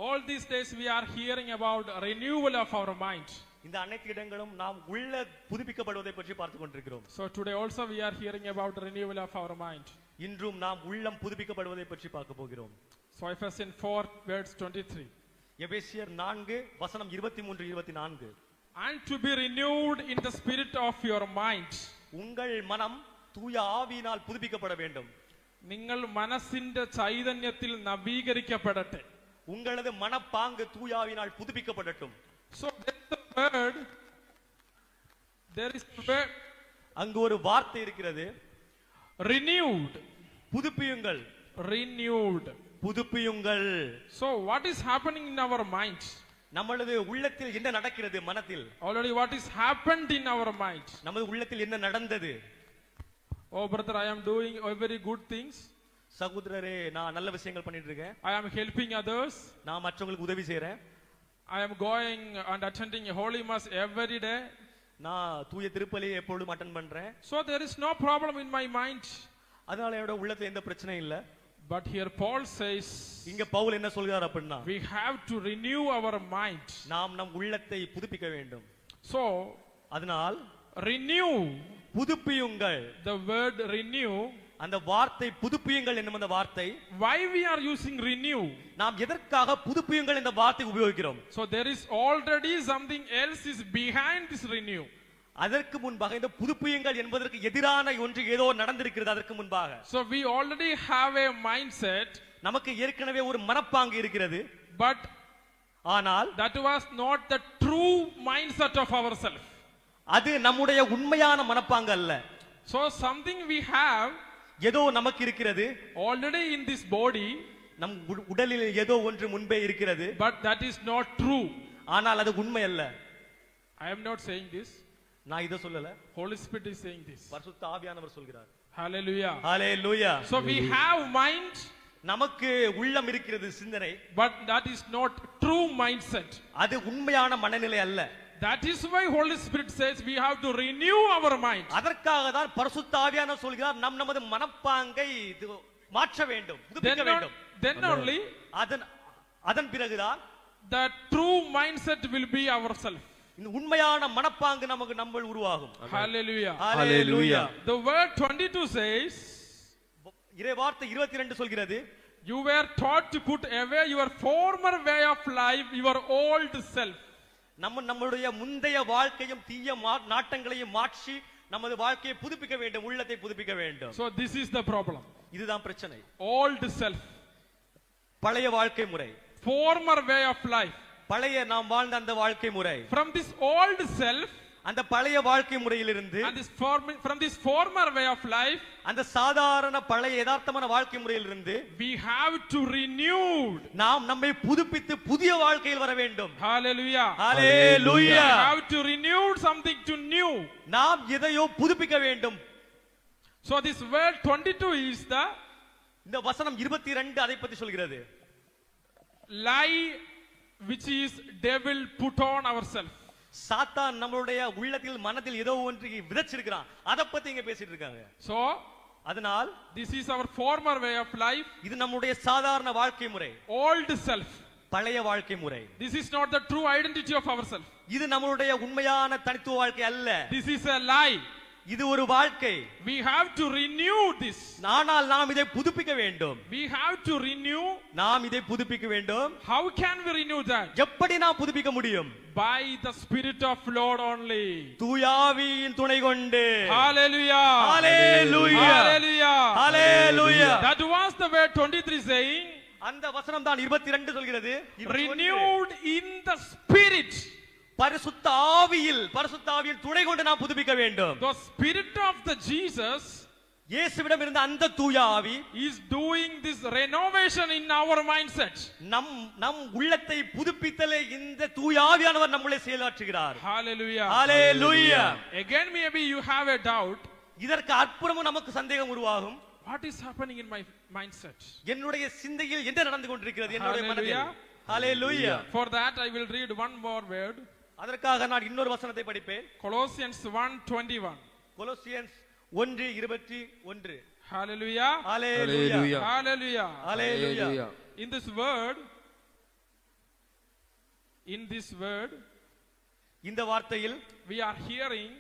All these days we are hearing about renewal of our mind. இந்த அனைத்து இடங்களும் நாம் உள்ள புதுப்பிக்கப்படுவதை பற்றி பார்த்து கொண்டிருக்கிறோம். So today also we are hearing about renewal of our mind. இன்றும் நாம் உள்ளம் புதுப்பிக்கப்படுவதை பற்றி பார்க்க போகிறோம். So Ephesians 4 verse 23. எபேசியர் 4 வசனம் 23 24. And to be renewed in the spirit of your mind. உங்கள் மனம் தூய ஆவியினால் புதுப்பிக்கப்பட வேண்டும். നിങ്ങൾ മനസ്സിന്റെ ചൈതന്യത്തിൽ നവീകരിക്കപ്പെടട്ടെ. உங்களது மனப்பாங்கு தூய ஆவியினால் புதுப்பிக்கப்படட்டும். So there is a word. அங்கு ஒரு வார்த்தை இருக்கிறது. Renewed. புதுப்பியுங்கள். Renewed. புதுப்பியுங்கள். So what is happening in our mind? நம்மளது உள்ளத்தில் என்ன நடக்கிறது மனதில்? Already what is happened in our mind? நமது உள்ளத்தில் என்ன நடந்தது? Oh brother, I am doing very good things. சகோதரரே, நான் நல்ல விஷயங்கள் பண்ணிட்டு இருக்கேன். I am helping others. நான் மற்றவங்களுக்கு உதவி செய்றேன். I am going and attending a holy mass every day. நான் தூய திருப்பலியை எப்பொழுதும் அட்டெண்ட் பண்றேன். So there is no problem in my mind. அதனால என்னோட உள்ளத்துல எந்த பிரச்சனையும் இல்ல. But here Paul says, இங்க பவுல் என்ன சொல்றார் அப்படினா, we have to renew our mind. நாம் நம் உள்ளத்தை புதுப்பிக்க வேண்டும். So அதனால் renew, புதுப்பியுங்கள். the word renew, அந்த வார்த்தை புதுப்பியுங்கள் என்னும் அந்த வார்த்தை, why we are using renew? நாம் எதற்காக புதுப்பியுங்கள் இந்த வார்த்தை உபயோகிக்கிறோம்? So there is already something else is behind this renew. அதற்கு முன்பாக இந்த புதுப்பியுங்கள் என்பதற்கு எதிரான ஒன்று ஏதோ நடந்திருக்கிறது அதற்கு முன்பாக. So we already have a mindset. நமக்கு ஏற்கனவே ஒரு மனப்பாங்கு இருக்கிறது. But ஆனால் that was not the true mindset of ourselves. அது நம்முடைய உண்மையான மனப்பாங்கு அல்ல. So something we have ஏதோ நமக்கு இருக்கிறது already in this body, நம் உடலில் ஏதோ ஒன்று முன்பே இருக்கிறது. but that is not true. ஆனால் அது உண்மை அல்ல. I am not saying this. நான் இத சொல்லல. Holy Spirit is saying this. பரிசுத்த ஆவியானவர் சொல்கிறார். Hallelujah. Hallelujah. So we have mind, நமக்கு உள்ளம் இருக்கிறது, சிந்தனை, but that is not true mindset. அது உண்மையான மனநிலை அல்ல. That is why Holy Spirit says we have to renew our mind. அதற்காக தான் பரிசுத்த ஆவியானவர் சொல்கிறார், நமது மனப்பாங்கை மாற்ற வேண்டும், புதுப்பிக்க வேண்டும். Then only அதன் பிறகுதான் the true mindset will be ourselves. இந்த உண்மையான மனப்பாங்கு நமக்கு நம்மள் உருவாகும். Hallelujah. Hallelujah. The word 22 says, இறை வார்த்தை 22 சொல்கிறது, you were taught to put away your former way of life, your old self. நம்முடைய முந்தைய வாழ்க்கையும் தீய நாட்டங்களையும் மாற்றி நமது வாழ்க்கையை புதுப்பிக்க வேண்டும், உள்ளத்தை புதுப்பிக்க வேண்டும். So this is the problem. இதுதான் பிரச்சனை. Old self, பழைய வாழ்க்கை முறை, former way of life, பழைய நாம் வாழ்ந்த அந்த வாழ்க்கை முறை. From this old self, அந்த பழைய வாழ்க்கை முறையிலிருந்து, and from this former way of life, அந்த சாதாரண பழைய யதார்த்தமான வாழ்க்கை முறையிலிருந்து we have to renew. நாம் நம்மை புதுப்பித்து புதிய வாழ்க்கையில் வர வேண்டும். Hallelujah. Hallelujah. We have to renew something to new. நாம் எதையோ புதுப்பிக்க வேண்டும். So this word 22 is the, இந்த வசனம் 22 அதை பற்றி சொல்கிறது. Lie which is devil put on ourselves. சாத்தான் நம்மளுடைய உள்ளத்தில் மனதில் ஏதோ ஒன்று விதைச்சிருக்கான், அத பத்தி இங்க பேசிட்டு இருக்காங்க. So அதனால் this is our former way of life. இது நம்முடைய சாதாரண வாழ்க்கை முறை, old self. பழைய வாழ்க்கை முறை. This is not the true identity of ourselves. இது நம்மளுடைய உண்மையான தனித்துவ வாழ்க்கை அல்ல. This is a lie. இது ஒரு வாழ்க்கை. We have to renew this. ஆனால் நாம் இதை புதுப்பிக்க வேண்டும். We have to renew. நாம் இதை புதுப்பிக்க வேண்டும். How can we renew that? எப்படி நாம் புதுப்பிக்க முடியும்? By the Spirit of Lord only. தூய ஆவியின் துணை கொண்டு. Hallelujah. Hallelujah. Hallelujah. Hallelujah. That was the word 23 saying. அந்த வசனம் தான் 22 சொல்கிறது. Renewed in the Spirit. பரிசுத்த ஆவியில் துணை கொண்டு நாம் புதுப்பிக்க வேண்டும். The Spirit of the Jesus, இயேசுவிடம் இருந்த அந்த தூய ஆவி is doing this renovation in our mindset. நம் உள்ளத்தை புதுப்பித்தலே இந்த தூய ஆவியானவர் நம்மளை செயலாற்றுகிறார். Hallelujah. Hallelujah. Again maybe you have a doubt. இதற்கு அப்புறமும் நமக்கு சந்தேகம் உருவாகும். What is happening in my mindset? என்னுடைய சிந்தையில் என்ன நடந்து கொண்டிருக்கிறது என்னுடைய மனதில்? Hallelujah. For that I will read one more word. அதற்காக நான் இன்னொரு வசனத்தை படிப்பேன். Colossians 1:21. Colossians 1:21. Hallelujah. Hallelujah. Hallelujah. Hallelujah. In this word, In this word, இந்த வார்த்தையில் we are hearing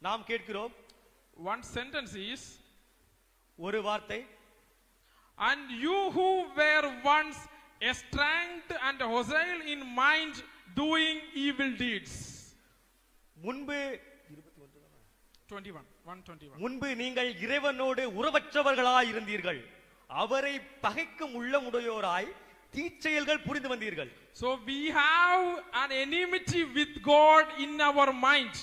நாம் கேட்கிறோம் one sentence is, ஒரு வார்த்தை, and you who were once estranged and hostile in mind doing evil deeds. முன்பு 121. முன்பு நீங்கள் இறைவனோடு உறவற்றவர்களாய் இருந்தீர்கள், அவரை பகைக்கும் உள்ளமுடையோராய் தீச்செயல்கள் புரிந்து வந்தீர்கள். So we have an enmity with God in our mind.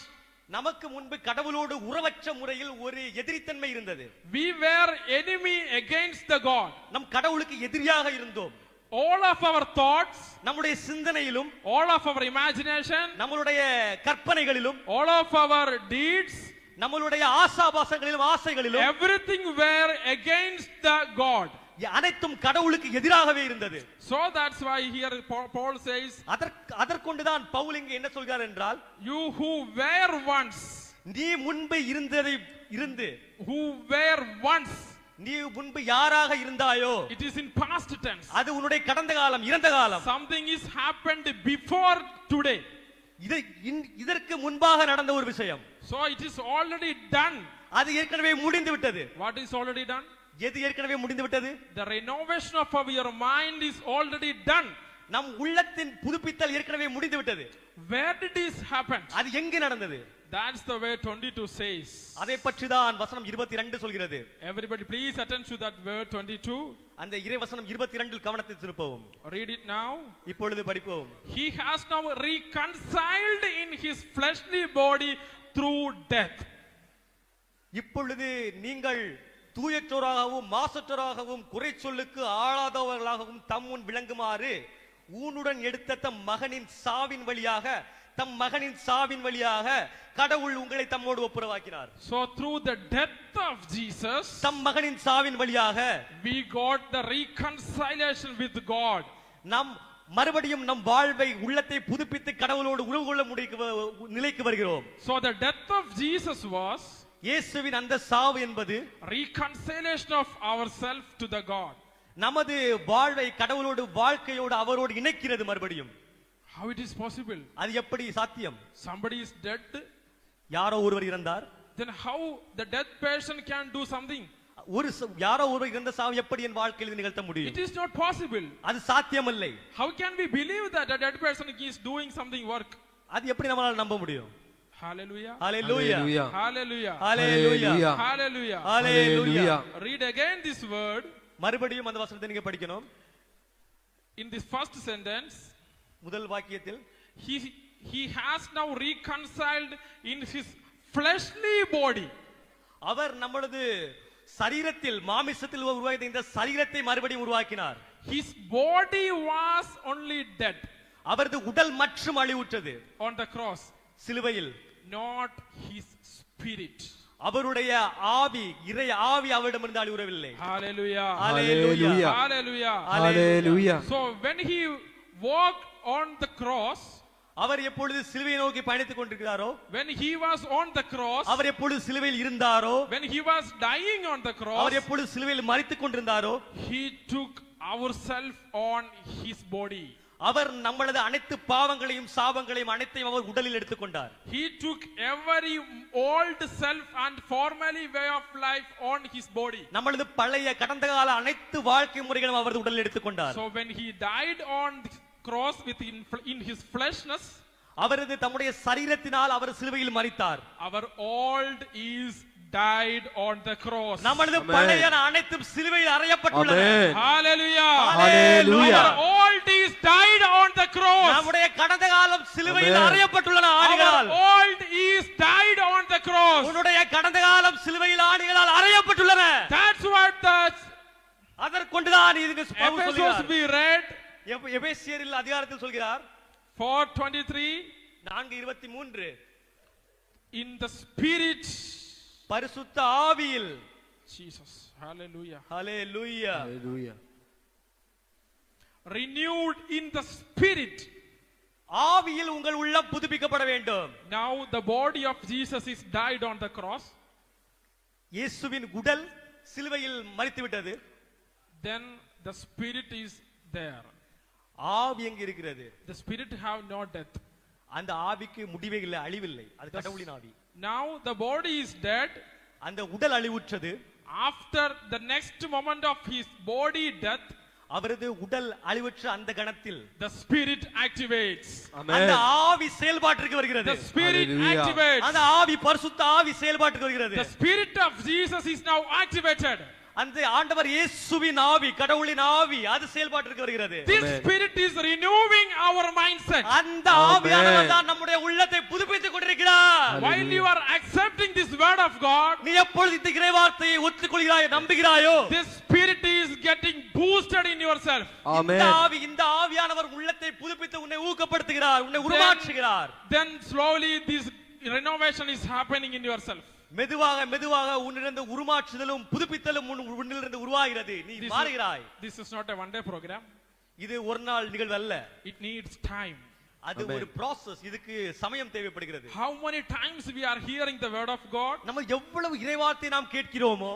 நமக்கு முன்பு கடவுளோடு உறவற்ற முறையில் ஒரு எதிரித்தன்மை இருந்தது. We were enemy against the God. நம் கடவுளுக்கு எதிரியாக இருந்தோம். All of our thoughts, நம்முடைய சிந்தனையிலும், all of our imagination, நம்மளுடைய கற்பனைகளிலும், all of our deeds, நம்மளுடைய ஆசாபாசங்களிலும் ஆசைகளிலும், everything were against the God. அனைத்தும் கடவுளுக்கு எதிராகவே இருந்தது. So that's why here Paul says, அதற்கொண்டுதான் Pavul இங்கே என்ன சொல்கிறார் என்றால், you who were once, நீ முன்பு இருந்ததை இருந்து, who were once, நீ முன்பு யாராக இருந்தாயோ, it is in past tense. அது உன்னுடைய கடந்த காலம், இறந்த காலம். Something is happened before today. இதற்கு முன்பாக நடந்த ஒரு விஷயம். So it is already done. அது ஏற்கனவே முடிந்து விட்டது. What is already done? எது ஏற்கனவே முடிந்து விட்டது? The renovation of your mind is already done. நம் உள்ளத்தின் புதுப்பித்தல் ஏற்கனவே முடிந்து விட்டது. Where did this happen? அது எங்கே நடந்தது? That's the way 22 says. அதை பற்றி தான் வசனம் 22 சொல்கிறது. Everybody please attend to that word 22. அந்த இறை வசனம் 22 கவனத்தை திருப்பவும். Read it now. இப்பொழுது படிப்போம். He has now reconciled in his fleshly body through death. இப்பொழுது நீங்கள் தூயற்றோராகவும் மாசற்றோராகவும் குறை சொல்லுக்கு ஆளாதவர்களாகவும் தம்முன் விளங்குமாறு ஊனுடன் எடுத்த தம் மகனின் சாவின் வழியாக கடவுள் உங்களை தம்மோடு ஒப்புரவாக்கினார். So through the death of Jesus, தம் மகனின் சாவின் வழியாக we got the reconciliation with God. நாம் மறுபடியும் நம் வாழ்வை உள்ளத்தை புதுப்பித்து கடவுளோடு உறவு கொள்ள நிலைக்கு வருகிறோம். So the death of Jesus was இயேசுவின் அந்த சாவு என்பது reconciliation of ourselves to the God. நமது வாழ்வை கடவுளோடு வாழ்க்கையோடு அவரோடு இணைக்கிறது மறுபடியும். How it is possible? அது எப்படி சாத்தியம்? Somebody is dead, யாரோ ஒருவர் இறந்தார். then how the dead person can do something? யாரோ ஒருவர் இறந்த சாவு எப்படி என் வாழ்க்கையில் நிகழ்த்த முடியும்? It is not possible. அது சாத்தியமில்லை. How can we believe that a dead person is doing something work? அது எப்படி நம்மால நம்ப முடியும்? Hallelujah. Hallelujah. Hallelujah. Hallelujah. Hallelujah. Hallelujah. Read again this word. மறுபடியும் அந்த வசனத்தை நீங்க படிக்கணும். In this first sentence, முதல் வாக்கியத்தில் he has now reconciled in his fleshly body. அவர் நம்மளது சரீரத்தில் மாமிசத்தில் உருவாக்கிய இந்த சரீரத்தை மறுபடியும் உருவாக்கினார். His body was only dead. அவரது உடல் மற்றும் அழிவுற்றது on the cross. சிலுவையில். Not his spirit. அவருடைய ஆவி, இறை ஆவி அவரிடமிருந்து அழிவுறவில்லை. Hallelujah. Hallelujah. Hallelujah. Hallelujah. So when he walked on the cross, அவர் எப்பொழுது சிலுவையை நோக்கி பயணித்துக் கொண்டிருக்கிறாரோ, when he was on the cross, அவர் எப்பொழுது சிலுவையில் இருந்தாரோ, when he was dying on the cross, அவர் எப்பொழுது சிலுவையில் மரித்துக் கொண்டிருந்தாரோ, he took ourselves on his body. அவர் நம்மளது அனைத்து பாவங்களையும் சாபங்களையும் அனைத்தையும் அவர் உடலில் எடுத்துக்கொண்டார். He took every old self and formerly way of life on his body. நம்மளது பழைய கடந்த கால அனைத்து வாழ்க்கை முறைகளையும் அவர் உடலில் எடுத்துக்கொண்டார். So when he died on the cross in his fleshness, அவரது தம்முடைய சரீரத்தினால் அவர் சிலுவையில் மரித்தார். our old is died on the cross. நம்மளது பழைய அனைத்தும் சிலுவையில் அறையப்பட்டுள்ளன. Hallelujah. Hallelujah. Our old is died on the cross. நம்முடைய கடந்த காலம் சிலுவையில் அறையப்பட்டுள்ளன ஆணிகளால். Our old is died on the cross. உன்னுடைய கடந்த காலம் சிலுவையில் ஆணிகளால் அறையப்பட்டுள்ளன. That's what the அதற்கொண்டுதான் இது பவுல் சொல்கிறார். we read எபேசியரில் அதிகாரத்தில் சொல்கிறார் 4:23 4:23 in the spirit, பரிசுத்த ஆவியில். Jesus. Hallelujah. Hallelujah. Hallelujah. Renewed in the spirit. ஆவியில் உங்கள் உள்ளம் புதுப்பிக்கப்பட வேண்டும். Now the body of Jesus is died on the cross. இயேசுவின் உடல் சிலுவையில் மரித்து விட்டது. Then the spirit is there. ஆவி எங்க இருக்கிறது? The spirit have no death. அந்த ஆவிக்கு முடிவே இல்லை, அழிவில்லை. அது கடவுளின் ஆவி. Now the body is dead. அந்த உடல் அழிவுற்றது. After the next moment of his body death, அவரது உடல் அழிவுற்ற அந்த கணத்தில் the spirit activates. அந்த ஆவி செயல்பாட்டுக்கு வருகிறது. The spirit activates. அந்த ஆவி பரிசுத்த ஆவி செயல்பாட்டுக்கு வருகிறது. The spirit of Jesus is now activated. அந்த ஆண்டவர் இயேசுவின் ஆவி, கடவுளின் ஆவி, அது செயல்பாட்டுக்கு வருகிறது. This spirit is renewing our mindset. அந்த ஆவியானவர் தான் நம்முடைய உள்ளத்தை புதுப்பித்துக் கொண்டிருக்கிறார். While you are accepting this word of God, நீ எப்பொழுது இந்த இறைவார்த்தையை ஒத்துக்கொள்கிறாயோ, நம்புகிறாயோ, this spirit is getting boosted in yourself. இந்த ஆவியானவர் உள்ளத்தை புதுப்பித்து உன்னை ஊக்கப்படுத்துகிறார், உன்னை உருமாற்றுகிறார். Then slowly this renovation is happening in yourself. மெதுவாக மெதுவாக உன்னிலிருந்து உருமாற்றுதலும் புதுப்பித்தலும் உன்னிலிருந்து உருவாகிறது. நீ மாறுகிறாய். This is not a one day program. இது ஒரு நாள் நிகழ்வு அல்ல. It needs time. அது ஒரு process. இதுக்கு சமயம் தேவைப்படுகிறது. How many times we are hearing the word of God? நம்ம எவ்வளவு இறைவார்த்தை நாம் கேட்கிறோமோ